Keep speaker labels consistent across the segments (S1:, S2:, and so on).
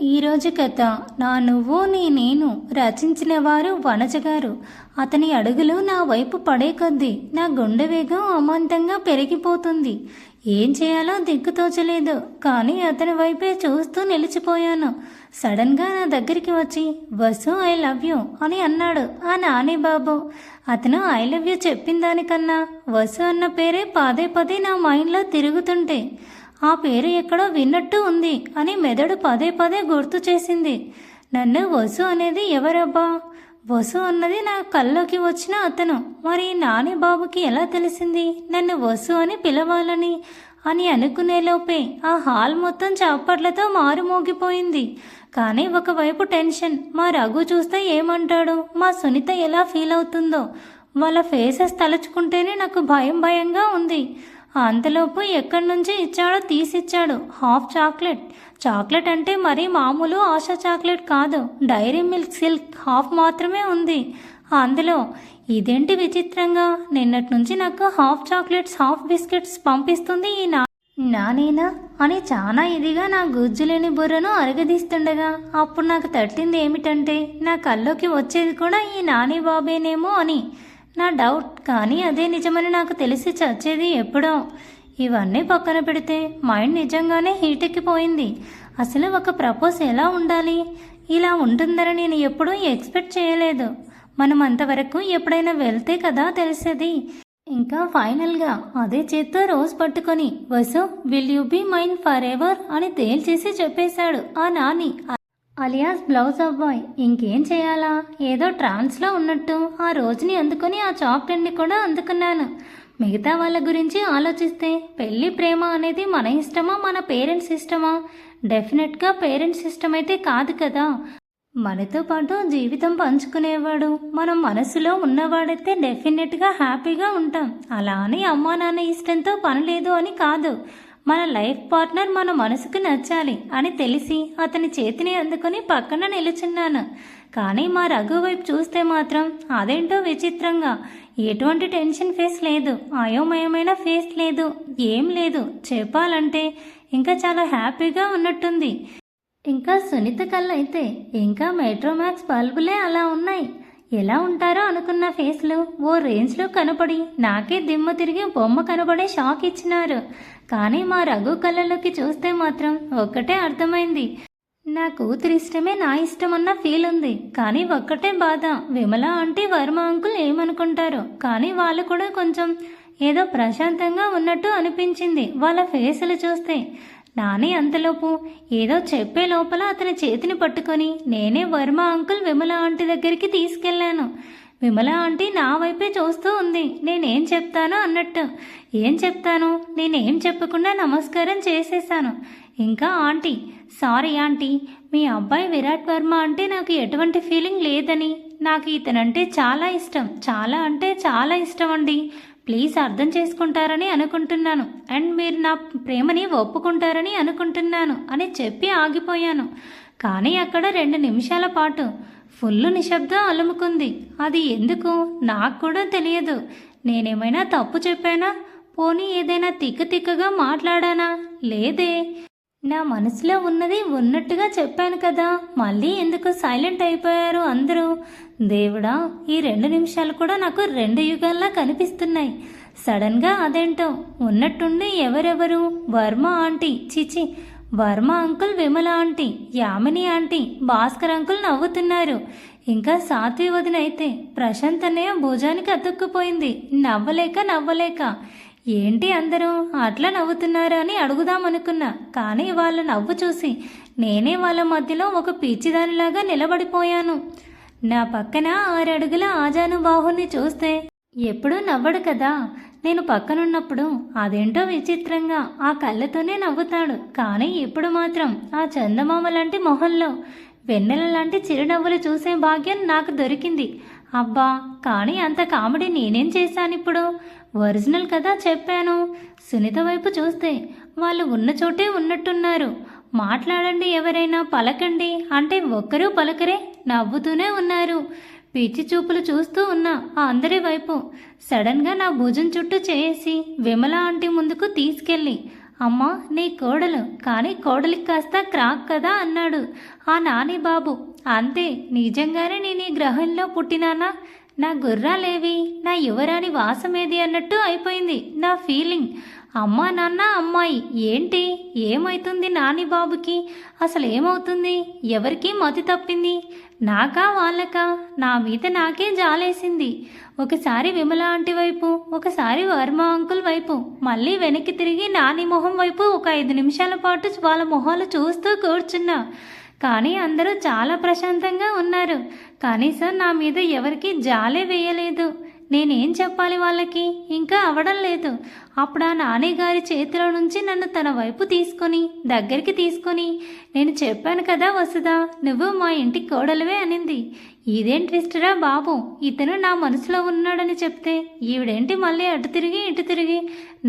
S1: ఈరోజు కథ నా నువ్వు నీ నేను రచించిన వారు వనజ గారు. అతని అడుగులు నా వైపు పడే కొద్దీ నా గుండె వేగం అమాంతంగా పెరిగిపోతుంది. ఏం చేయాలో దిక్కుతోచలేదు. కానీ అతని వైపే చూస్తూ నిలిచిపోయాను. సడన్గా నా దగ్గరికి వచ్చి వసు ఐ లవ్ యూ అని అన్నాడు ఆ నాని బాబు. అతను ఐ లవ్ యూ చెప్పిన దానికన్నా వసు అన్న పేరే పదే పదే నా మైండ్లో తిరుగుతుంటే ఆ పేరు ఎక్కడో విన్నట్టు ఉంది అని మెదడు పదే పదే గుర్తు చేసింది. నన్ను వసు అనేది ఎవరబ్బా? వసు అన్నది నా కల్లోకి వచ్చిన అతను. మరి నాని బాబుకి ఎలా తెలిసింది నన్ను వసు అని పిలవాలని అని అనుకునేలోపే ఆ హాల్ మొత్తం చప్పట్లతో మారుమోగిపోయింది. కానీ ఒకవైపు టెన్షన్, మా రఘు చూస్తే ఏమంటాడు, మా సునీత ఎలా ఫీల్ అవుతుందో, వాళ్ళ ఫేసెస్ తలుచుకుంటేనే నాకు భయం భయంగా ఉంది. అంతలోపు ఎక్కడి నుంచి ఇచ్చాడో తీసిచ్చాడు హాఫ్ చాక్లెట్. చాక్లెట్ అంటే మరీ మామూలు ఆశా చాక్లెట్ కాదు, డైరీ మిల్క్ సిల్క్ హాఫ్ మాత్రమే ఉంది అందులో. ఇదేంటి విచిత్రంగా, నిన్నటి నుంచి నాకు హాఫ్ చాక్లెట్స్ హాఫ్ బిస్కెట్స్ పంపిస్తుంది ఈ నానేనా అని చాలా ఇదిగా నా గుజ్జులేని బుర్రను అరగదీస్తుండగా అప్పుడు నాకు తట్టింది ఏమిటంటే నా కల్లోకి వచ్చేది కూడా ఈ నాని బాబేనేమో అని నా డౌట్. కానీ అదే నిజమని నాకు తెలిసి చచ్చేది ఎప్పుడో. ఇవన్నీ పక్కన పెడితే మైండ్ నిజంగానే హీటెక్కిపోయింది. అసలు ఒక ప్రపోజ్ ఎలా ఉండాలి, ఇలా ఉంటుందని నేను ఎప్పుడూ ఎక్స్పెక్ట్ చేయలేదు. మనం అంతవరకు ఎప్పుడైనా వెళ్తే కదా తెలిసేది. ఇంకా ఫైనల్గా అదే చేత్తో రోజ్ పట్టుకొని Vasu will you be mine forever అని తేల్చేసి చెప్పేశాడు ఆ నాని అలియాస్ బ్లౌజ్ అబ్బాయ్. ఇంకేం చేయాలా, ఏదో ట్రాన్స్లో ఉన్నట్టు ఆ రోజుని అందుకొని ఆ చాక్లెట్ని కూడా అందుకున్నాను. మిగతా వాళ్ళ గురించి ఆలోచిస్తే పెళ్ళి ప్రేమ అనేది మన ఇష్టమా మన పేరెంట్స్ ఇష్టమా? డెఫినెట్గా పేరెంట్స్ ఇష్టం అయితే కాదు కదా. మనతో పాటు జీవితం పంచుకునేవాడు మన మనసులో ఉన్నవాడైతే డెఫినెట్గా హ్యాపీగా ఉంటాం. అలా అని అమ్మా నాన్న ఇష్టంతో పని లేదు అని కాదు. మన లైఫ్ పార్ట్నర్ మన మనసుకు నచ్చాలి అని తెలిసి అతని చేతిని అందుకొని పక్కన నిలుచున్నాను. కానీ మా రఘు వైపు చూస్తే మాత్రం అదేంటో విచిత్రంగా ఎటువంటి టెన్షన్ ఫేస్ లేదు, అయోమయమైన ఫేస్ లేదు, ఏం లేదు. చెప్పాలంటే ఇంకా చాలా హ్యాపీగా ఉన్నట్టుంది. ఇంకా సునీత కళ్ళైతే ఇంకా మెట్రోమాక్స్ బల్బులే అలా ఉన్నాయి. ఎలా ఉంటారో అనుకున్న ఫేస్లు ఓ రేంజ్లో కనపడి నాకే దిమ్మ తిరిగి బొమ్మ కనబడే షాక్ ఇచ్చినారు. కానీ మా రఘు కళ్ళలోకి చూస్తే మాత్రం ఒక్కటే అర్థమైంది, నా కూతురి ఇష్టమే నా ఇష్టం అన్న ఫీల్ ఉంది. కానీ ఒక్కటే బాధ, విమల ఆంటీ వర్మ అంకుల్ ఏమనుకుంటారో. కానీ వాళ్ళు కూడా కొంచెం ఏదో ప్రశాంతంగా ఉన్నట్టు అనిపించింది వాళ్ళ ఫేసులు చూస్తే. నాని అంతలోపు ఏదో చెప్పే లోపల అతని చేతిని పట్టుకొని నేనే వర్మ అంకుల్ విమల ఆంటీ దగ్గరికి తీసుకెళ్లాను. విమల ఆంటీ నా వైపే చూస్తూ ఉంది నేనేం చెప్తానో అన్నట్టు. ఏం చెప్తాను, నేనేం చెప్పకుండా నమస్కారం చేసేసాను. ఇంకా ఆంటీ, సారీ ఆంటీ, మీ అబ్బాయి విరాట్ వర్మ అంటే నాకు ఎటువంటి ఫీలింగ్ లేదని, నాకు ఇతనంటే చాలా ఇష్టం, చాలా అంటే చాలా ఇష్టం అండి. ప్లీజ్ అర్థం చేసుకుంటారని అనుకుంటున్నాను అండ్ మీరు నా ప్రేమని ఒప్పుకుంటారని అనుకుంటున్నాను అని చెప్పి ఆగిపోయాను. కానీ అక్కడ 2 నిమిషాల పాటు ఫుల్ నిశ్శబ్దం అలుముకుంది. అది ఎందుకు నాకు కూడా తెలియదు. నేనేమైనా తప్పు చెప్పానా, పోనీ ఏదైనా తిక్కగా మాట్లాడానా? లేదే, నా మనసులో ఉన్నది ఉన్నట్టుగా చెప్పాను కదా. మళ్ళీ ఎందుకు సైలెంట్ అయిపోయారు అందరూ? దేవుడా, ఈ 2 నిమిషాలు కూడా నాకు 2 యుగాల్లా కనిపిస్తున్నాయి. సడన్గా అదేంటో ఉన్నట్టుండి ఎవరెవరు, వర్మ ఆంటీ, చిచి Varma uncle, Vimala aunty, Yamini aunty, Bhaskar uncle నవ్వుతున్నారు. ఇంకా సాత్వి వదిన అయితే ప్రశాంత్ అన్నయ్య భుజానికి అతుక్కుపోయింది నవ్వలేక. ఏంటి అందరూ అట్లా నవ్వుతున్నారు అని అడుగుదామనుకున్నా. కానీ వాళ్ళ నవ్వు చూసి నేనే వాళ్ళ మధ్యలో ఒక పిచ్చిదానిలాగా నిలబడిపోయాను. నా పక్కన 6 అడుగుల ఆజానుబాహుని చూస్తే ఎప్పుడూ నవ్వడు కదా. నేను పక్కనున్నప్పుడు అదేంటో విచిత్రంగా ఆ కళ్ళతోనే నవ్వుతాడు. కానీ ఇప్పుడు మాత్రం ఆ చందమామ లాంటి మొహంలో వెన్నెల లాంటి చిరునవ్వులు చూసే భాగ్యం నాకు దొరికింది. అబ్బా, కానీ అంత కామెడీ నేనేం చేశానిప్పుడు? ఒరిజినల్ కదా చెప్పాను. సునీత వైపు చూస్తే వాళ్ళు ఉన్న చోటే ఉన్నట్టున్నారు. మాట్లాడండి, ఎవరైనా పలకండి అంటే ఒక్కరూ పలకరే, నవ్వుతూనే ఉన్నారు. పిచ్చి చూపులు చూస్తూ ఉన్నా ఆ అందరి వైపు. సడన్గా నా భుజం చుట్టూ చేసి విమల ఆంటీ ముందుకు తీసుకెళ్ళి అమ్మా నీ కోడలు, కానీ కోడలికి కాస్త క్రాక్ కదా అన్నాడు ఆ నాని బాబు. అంతే, నిజంగానే నేను ఈ గ్రహంలో పుట్టినానా? నా గుర్రాలేవి, నా యువరాణి వాసమేది అన్నట్టు అయిపోయింది నా ఫీలింగ్. అమ్మా నాన్న అమ్మాయి ఏంటి, ఏమవుతుంది నాని బాబుకి? అసలు ఏమవుతుంది? ఎవరికి మతి తప్పింది? నాకా వాళ్ళకా? నా మీద నాకే జాలేసింది. ఒకసారి విమల ఆంటీ వైపు, ఒకసారి వర్మ అంకుల్ వైపు, మళ్ళీ వెనక్కి తిరిగి నాని మొహం వైపు ఒక 5 నిమిషాల పాటు వాళ్ళ మొహాలు చూస్తూ కూర్చున్నా. కానీ అందరూ చాలా ప్రశాంతంగా ఉన్నారు. కనీసం నా మీద ఎవరికి జాలే వేయలేదు. నేనేం చెప్పాలి వాళ్ళకి? ఇంకా అవడం లేదు. అప్పుడు ఆ నాన్నగారి చేతిలో నుంచి నన్ను తన వైపు దగ్గరికి తీసుకొని నేను చెప్పాను కదా వసుదా, నువ్వు మా ఇంటి కోడలివే అనింది. ఇదేం ట్విస్టరా బాబు, ఇతను నా మనసులో ఉన్నాడని చెప్తే ఈవిడేంటి మళ్ళీ అటు తిరిగి ఇటు తిరిగి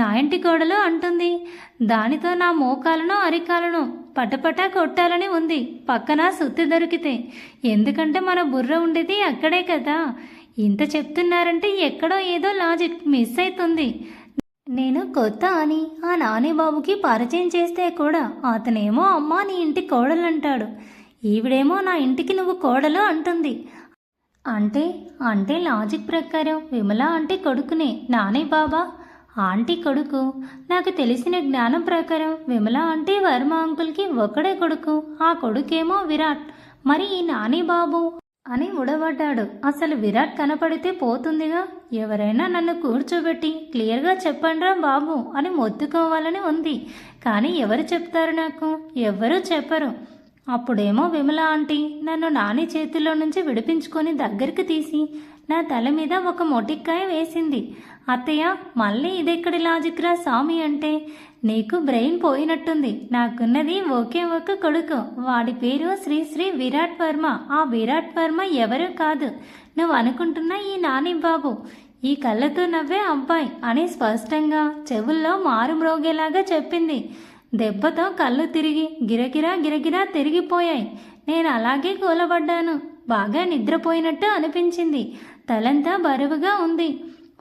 S1: నా ఇంటి కోడలు అంటుంది. దానితో నా మోకాలను అరికాలను పటపటా కొట్టాలని ఉంది, పక్కన సుత్తి దొరికితే. ఎందుకంటే మన బుర్ర ఉండేది అక్కడే కదా. ఇంత చెప్తున్నారంటే ఎక్కడో ఏదో లాజిక్ మిస్ అవుతుంది. నేను కొత్త అని ఆ నానిబాబుకి పరిచయం చేస్తే కూడా అతనేమో అమ్మా నీ ఇంటి కోడలు అంటాడు, ఈవిడేమో నా ఇంటికి నువ్వు కోడలు అంటుంది. అంటే అంటే లాజిక్ ప్రకారం విమల ఆంటీ కొడుకునే నాని బాబా. ఆంటీ కొడుకు. నాకు తెలిసిన జ్ఞానం ప్రకారం విమల ఆంటీ వర్మ అంకుల్కి ఒకడే కొడుకు, ఆ కొడుకేమో విరాట్. మరి ఈ నాని బాబు అని ఉడబడ్డాడు. అసలు విరాట్ కనపడితే పోతుందిగా. ఎవరైనా నన్ను కూర్చోబెట్టి క్లియర్గా చెప్పండ్రా బాబు అని మొత్తుకోవాలని ఉంది. కానీ ఎవరు చెప్తారు నాకు? ఎవ్వరూ చెప్పరు. అప్పుడేమో విమల ఆంటీ నన్ను నాని చేతిలో నుంచి విడిపించుకొని దగ్గరికి తీసి నా తల మీద ఒక మొటిక్కాయ వేసింది. అత్తయ్య, మళ్ళీ ఇదెక్కడి లాజిక్ రా స్వామి అంటే, నీకు బ్రెయిన్ పోయినట్టుంది. నాకున్నది ఒకే ఒక్క కొడుకు, వాడి పేరు శ్రీ శ్రీ విరాట్ వర్మ. ఆ విరాట్ వర్మ ఎవరూ కాదు, నువ్వు అనుకుంటున్న ఈ నాని బాబు, ఈ కళ్ళతో నవ్వే అబ్బాయి అని స్పష్టంగా చెవుల్లో మారు మ్రోగేలాగా చెప్పింది. దెబ్బతో కళ్ళు తిరిగి గిరగిరా గిరగిరా తిరిగిపోయాయి. నేను అలాగే కూలబడ్డాను. బాగా నిద్రపోయినట్టు అనిపించింది. తలంతా బరువుగా ఉంది.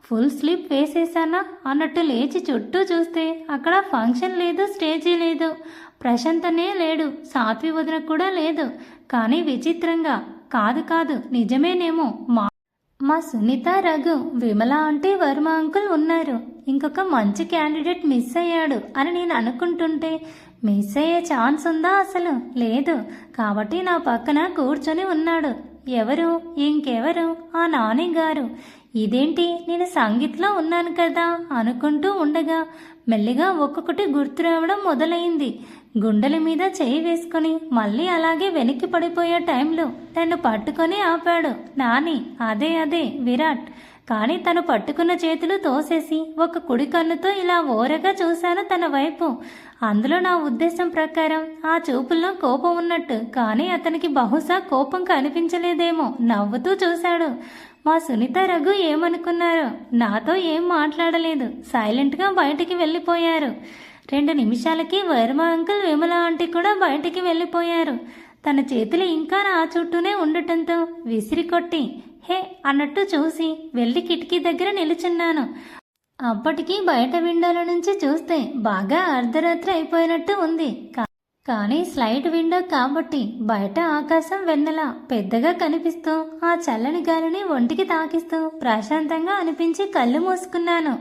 S1: ఫుల్ స్లీప్ వేసేసానా అన్నట్టు లేచి చుట్టూ చూస్తే అక్కడ ఫంక్షన్ లేదు, స్టేజీ లేదు, ప్రశాంతనే లేడు, సాత్వి వదిన కూడా లేదు. కానీ విచిత్రంగా, కాదు నిజమేనేమో, మా సునీత, రఘు, విమల ఆంటీ, వర్మ అంకుల్ ఉన్నారు. ఇంకొక మంచి క్యాండిడేట్ మిస్ అయ్యాడు అని నేను అనుకుంటుంటే మిస్ అయ్యే ఛాన్స్ ఉందా? అసలు లేదు. కాబట్టి నా పక్కన కూర్చొని ఉన్నాడు. ఎవరు? ఇంకెవరు? ఆ నాని గారు. ఇదేంటి, నేను సంగీత్లో ఉన్నాను కదా అనుకుంటూ ఉండగా మెల్లిగా ఒక్కొక్కటి గుర్తు రావడం మొదలైంది. గుండెల మీద చేయి వేసుకుని మళ్ళీ అలాగే వెనక్కి పడిపోయే టైంలో తను పట్టుకొని ఆపాడు నాని. అదే విరాట్. కానీ తను పట్టుకున్న చేతులు తోసేసి ఒక కుడి కన్నుతో ఇలా ఓరగా చూశాను తన వైపు. అందులో నా ఉద్దేశం ప్రకారం ఆ చూపుల్లో కోపం ఉన్నట్టు, కానీ అతనికి బహుశా కోపం కనిపించలేదేమో. నవ్వుతూ చూశాడు. మా సునీత, రఘు ఏమనుకున్నారో, నాతో ఏం మాట్లాడలేదు, సైలెంట్గా బయటికి వెళ్ళిపోయారు. 2 నిమిషాలకి వర్మ అంకుల్, విమల ఆంటీ కూడా బయటికి వెళ్ళిపోయారు. తన చేతులు ఇంకా నా చుట్టూనే ఉండటంతో విసిరి కొట్టి హే అన్నట్టు చూసి వెళ్ళి కిటికీ దగ్గర నిలుచున్నాను. అప్పటికి బయట విండోల నుంచి చూస్తే బాగా అర్ధరాత్రి అయిపోయినట్టు ఉంది. కానీ స్లైడ్ విండో కాబట్టి బయట ఆకాశం వెన్నెల పెద్దగా కనిపిస్తూ ఆ చల్లని గాలిని ఒంటికి తాకిస్తూ ప్రశాంతంగా అనిపించి కళ్ళు మూసుకున్నాను.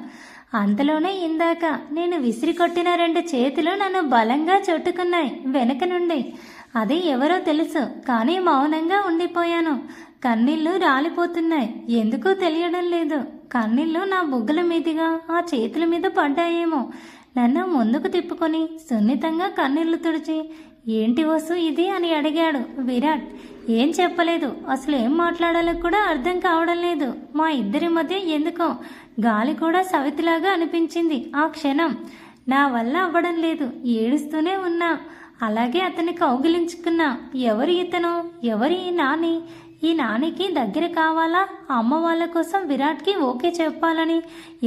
S1: అంతలోనే ఇందాక నేను విసిరి కొట్టిన 2 చేతులు నన్ను బలంగా చుట్టుకున్నాయి వెనక నుండి. అది ఎవరో తెలుసు, కానీ మౌనంగా ఉండిపోయాను. కన్నీళ్లు రాలిపోతున్నాయి. ఎందుకో తెలియడం లేదు. కన్నీళ్లు నా బుగ్గల మీదుగా ఆ చేతుల మీద పడ్డాయేమో. నన్ను ముందుకు తిప్పుకొని సున్నితంగా కన్నీళ్లు తుడిచి ఏంటి వసు ఇది అని అడిగాడు విరాట్. ఏం చెప్పలేదు. అసలు ఏం మాట్లాడాలో కూడా అర్థం కావడం లేదు. మా ఇద్దరి మధ్య ఎందుకో గాలి కూడా సవితిలాగా అనిపించింది ఆ క్షణం. నా వల్ల అవ్వడం లేదు. ఏడుస్తూనే ఉన్నా. అలాగే అతన్ని కౌగిలించుకున్నా. ఎవరు ఇతను? ఎవరు ఈ నాని? ఈ నానికి దగ్గర కావాలా? అమ్మ వాళ్ళ కోసం విరాట్కి ఓకే చెప్పాలని,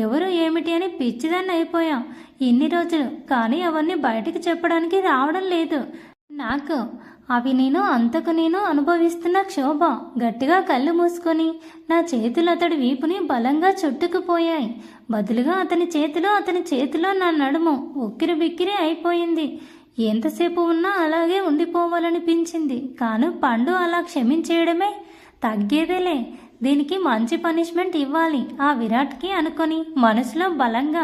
S1: ఎవరు ఏమిటి అని పిచ్చిదాన్ని అయిపోయాం ఇన్ని రోజులు. కానీ అవన్నీ బయటికి చెప్పడానికి రావడం లేదు. నాకు అవి నేను అనుభవిస్తున్న క్షోభ. గట్టిగా కళ్ళు మూసుకొని నా చేతులు అతడి వీపుని బలంగా చుట్టుకుపోయాయి. బదులుగా అతని చేతిలో నా నడుము ఉక్కిరి బిక్కిరి అయిపోయింది. ఎంతసేపు ఉన్నా అలాగే ఉండిపోవాలనిపించింది. కాను పండు అలా క్షమించేయడమే తగ్గేదేలే. దీనికి మంచి పనిష్మెంట్ ఇవ్వాలి ఆ విరాట్కి అనుకొని మనసులో బలంగా,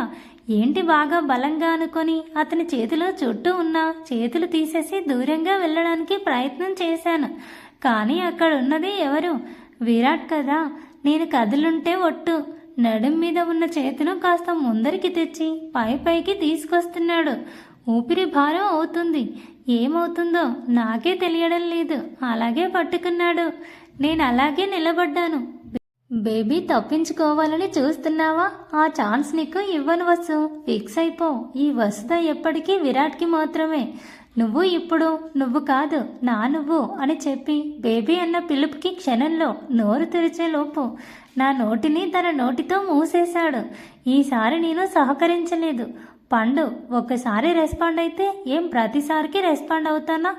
S1: ఏంటి బాగా బలంగా అనుకొని అతని చేతిలో చుట్టూ ఉన్న చేతులు తీసేసి దూరంగా వెళ్ళడానికి ప్రయత్నం చేశాను. కానీ అక్కడ ఉన్నది ఎవరు? విరాట్ కదా. నేను కదులుంటే ఒట్టు. నడుం మీద ఉన్న చేతులు కాస్త ముందరికి తెచ్చి పైకి తీసుకొస్తున్నాడు. ఊపిరి భారం అవుతుంది. ఏమవుతుందో నాకే తెలియడం లేదు. అలాగే పట్టుకున్నాడు. నేను అలాగే నిలబడ్డాను. బేబీ, తప్పించుకోవాలని చూస్తున్నావా? ఆ ఛాన్స్ నీకు ఇవ్వను వసు. ఫిక్స్ అయిపో. ఈ వసుద ఎప్పటికీ విరాట్కి మాత్రమే. నువ్వు కాదు నా నువ్వు అని చెప్పి బేబీ అన్న పిలుపుకి క్షణంలో నోరు తెరిచే లోపు నా నోటిని తన నోటితో మూసేశాడు. ఈసారి నేను సహకరించలేదు. పండు ఒక్కసారి రెస్పాండ్ అయితే ఏం ప్రతిసారికి రెస్పాండ్ అవుతానా?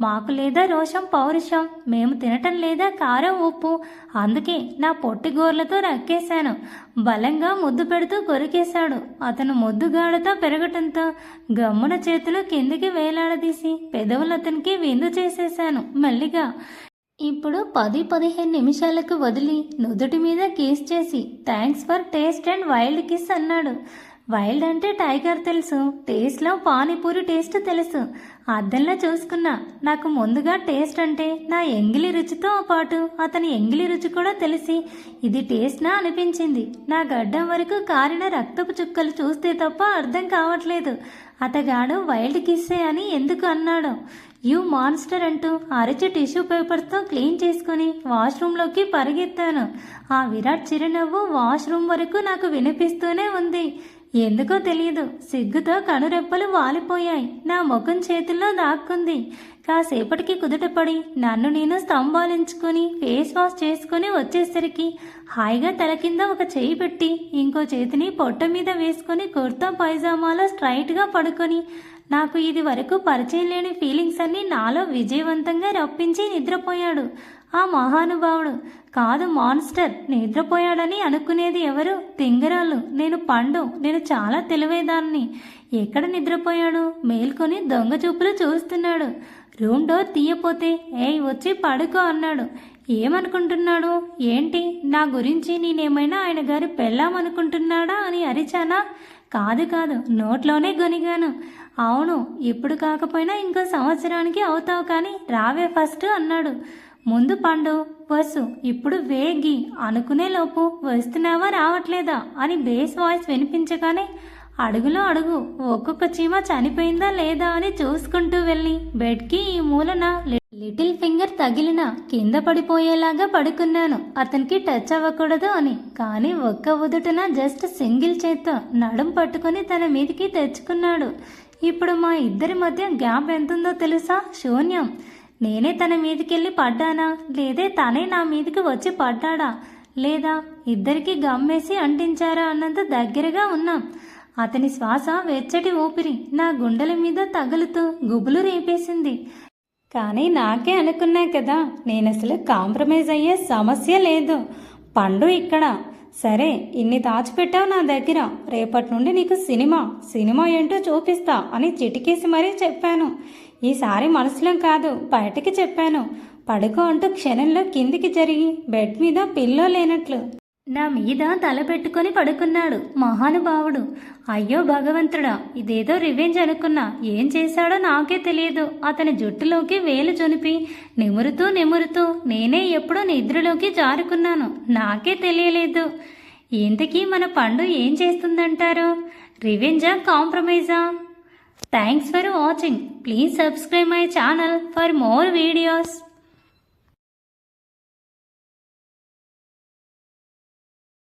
S1: మాకు లేదా రోషం పౌరుషం? మేము తినటం లేదా కారం ఉప్పు? అందుకే నా పొట్టి గోర్లతో రక్కేశాను. బలంగా ముద్దు పెడుతూ కొరికేశాడు. అతను ముద్దుగాడతో పెరగటంతో గమ్మున చేతులు కిందికి వేలాడదీసి పెదవులు అతనికి విందు చేసేశాను మెల్లిగా. ఇప్పుడు 10-15 నిమిషాలకు వదిలి నుదుటి మీద కిస్ చేసి thanks for taste and wild kiss అన్నాడు. వైల్డ్ అంటే టైగర్ తెలుసు, టేస్ట్లో పానీపూరి టేస్ట్ తెలుసు. అద్దంలో చూసుకున్నా. నాకు ముందుగా టేస్ట్ అంటే నా ఎంగిలి రుచితో పాటు అతని ఎంగిలి రుచి కూడా తెలిసి ఇది టేస్ట్నా అనిపించింది. నా గడ్డం వరకు కారిన రక్తపు చుక్కలు చూస్తే తప్ప అర్థం కావట్లేదు అతగాడు వైల్డ్ కిస్సే అని ఎందుకు అన్నాడు. యూ మాన్స్టర్ అంటూ అరచి టిష్యూ పేపర్తో క్లీన్ చేసుకుని వాష్రూమ్లోకి పరిగెత్తాను. ఆ విరాట్ చిరునవ్వు వాష్రూమ్ వరకు నాకు వినిపిస్తూనే ఉంది. ఎందుకో తెలియదు, సిగ్గుతో కనురెప్పలు వాలిపోయాయి. నా ముఖం చేతుల్లో దాక్కుంది. కాసేపటికి కుదుటపడి నన్ను నేను స్తంభాలించుకుని ఫేస్ వాష్ చేసుకుని వచ్చేసరికి హాయిగా తల కింద ఒక చేయి పెట్టి ఇంకో చేతిని పొట్ట మీద వేసుకుని కుర్తా పైజామాలో స్ట్రైట్గా పడుకొని నాకు ఇది వరకు పరిచయం లేని ఫీలింగ్స్ అన్నీ నాలో విజయవంతంగా రప్పించి నిద్రపోయాడు ఆ మహానుభావుడు. కాదు మాన్స్టర్. నిద్రపోయాడని అనుకునేది ఎవరు? తింగరాలు. నేను పండు. నేను చాలా తెలివేదాన్ని. ఎక్కడ నిద్రపోయాడు? మేల్కొని దొంగ చూపులు చూస్తున్నాడు. రూమ్ డోర్ తీయపోతే ఏయ్ వచ్చి పడుకో అన్నాడు. ఏమనుకుంటున్నాడు? ఏంటి నా గురించి నేనేమైనా ఆయన గారి పెళ్ళామనుకుంటున్నాడా అని అరిచానా? కాదు, నోట్లోనే గొనిగాను. అవును, ఇప్పుడు కాకపోయినా ఇంకో సంవత్సరానికి అవుతావు, కానీ రావే ఫస్ట్ అన్నాడు. ముందు పండు వసు, ఇప్పుడు వేగి అనుకునే లోపు వస్తున్నావా రావట్లేదా అని బేస్ వాయిస్ వినిపించగానే అడుగులో అడుగు ఒక్కొక్క చీమ చనిపోయిందా లేదా అని చూసుకుంటూ వెళ్ళి బెడ్కి ఈ మూలన లిటిల్ ఫింగర్ తగిలిన కింద పడిపోయేలాగా పడుకున్నాను. అతనికి టచ్ అవ్వకూడదు అని. కానీ ఒక్క ఉదుటన జస్ట్ సింగిల్ చేత్తో నడుం పట్టుకుని తన మీదికి తెచ్చుకున్నాడు. ఇప్పుడు మా ఇద్దరి మధ్య గ్యాప్ ఎంతుందో తెలుసా? శూన్యం. నేనే తన మీదికెళ్ళి పడ్డానా, లేదే తనే నా మీదికి వచ్చి పడ్డాడా, లేదా ఇద్దరికి గమ్మేసి అంటించారా అన్నంత దగ్గరగా ఉన్నాం. అతని శ్వాస వెచ్చటి ఊపిరి నా గుండెల మీద తగులుతూ గుబులు రేపేసింది. కానీ నాకే అనుకున్నా కదా, నేనసలు కాంప్రమైజ్ అయ్యే సమస్య లేదు. పండు ఇక్కడ. సరే, ఇన్ని దాచిపెట్టావు నా దగ్గర. రేపటి నుండి నీకు సినిమా ఏంటో చూపిస్తా అని చిటికేసి మరీ చెప్పాను. ఈసారి మనసులో కాదు, బయటికి చెప్పాను. పడుకో అంటూ క్షణంలో కిందికి జరిగి బెడ్ మీద పిల్లో లేనట్లు నా మీద తల పెట్టుకొని పడుకున్నాడు మహానుభావుడు. అయ్యో భగవంతుడా, ఇదేదో రివెంజ్ అనుకున్నా. ఏం చేశాడో నాకే తెలియదు. అతని జుట్టులోకి వేలు జొనిపి నిమురుతూ నేనే ఎప్పుడో నిద్రలోకి జారుకున్నాను. నాకే తెలియలేదు. ఇంతకీ మన పండు ఏం చేస్తుందంటారు? రివెంజా, కాంప్రమైజా? Thanks for watching. Please subscribe my channel for more videos.